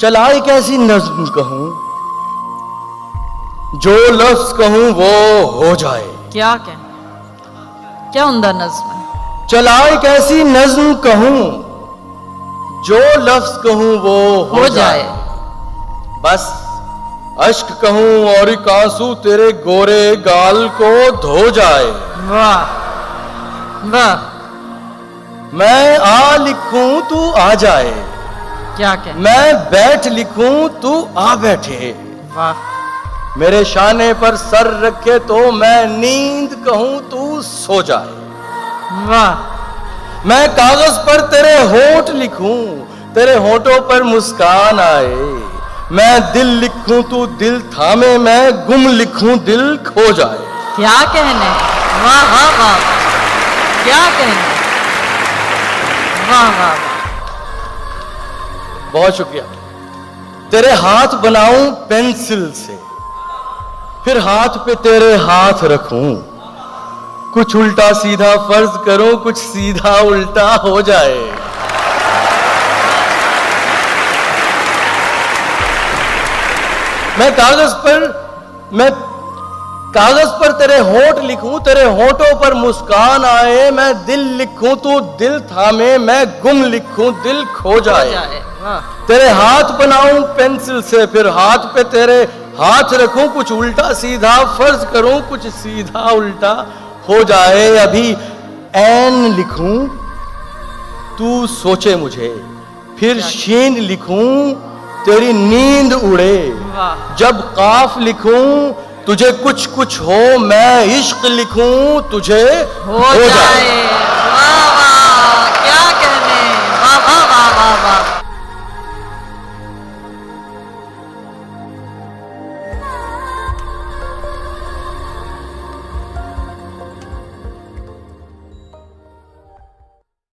चला एक ऐसी नज्म कहूं, जो लफ्ज कहूं वो हो जाए। क्या कहना, क्या उम्दा नज्म है। चला एक ऐसी नज्म कहूं, जो लफ्ज कहूं वो हो जाए। बस अश्क कहूं और एक आंसू तेरे गोरे गाल को धो जाए। वाह वाह, मैं आ लिखूं तू आ जाए, क्या कहना, मैं बैठ लिखूं तू आ बैठे। वाह मेरे शाने पर सर रखे तो मैं नींद कहूं तू सो जाए। वाह, मैं कागज पर तेरे होठ लिखूं, तेरे होठों पर मुस्कान आए। मैं दिल लिखूं तू दिल थामे, मैं गुम लिखूं दिल खो जाए। क्या कहने, वाह वाह वाह, क्या कहने, वाह वाह वाह। बहुत शुक्रिया। तेरे हाथ बनाऊं पेंसिल से, फिर हाथ पे तेरे हाथ रखूं। कुछ उल्टा सीधा फर्ज करूं, कुछ सीधा उल्टा हो जाए। मैं कागज पर तेरे होठ लिखूं, तेरे होठों पर मुस्कान आए। मैं दिल लिखूं तू दिल थामे, मैं गुम लिखूं दिल खो जाए। वाह, तेरे हाथ बनाऊं पेंसिल से, फिर हाथ पे तेरे हाथ रखूं। कुछ उल्टा सीधा फर्ज करूं, कुछ सीधा उल्टा हो जाए। अभी ऐन लिखूं तू सोचे मुझे, फिर शीन लिखूं तेरी नींद उड़े। वाह, जब काफ लिखूं तुझे कुछ कुछ हो, मैं इश्क लिखूं तुझे हो जाए।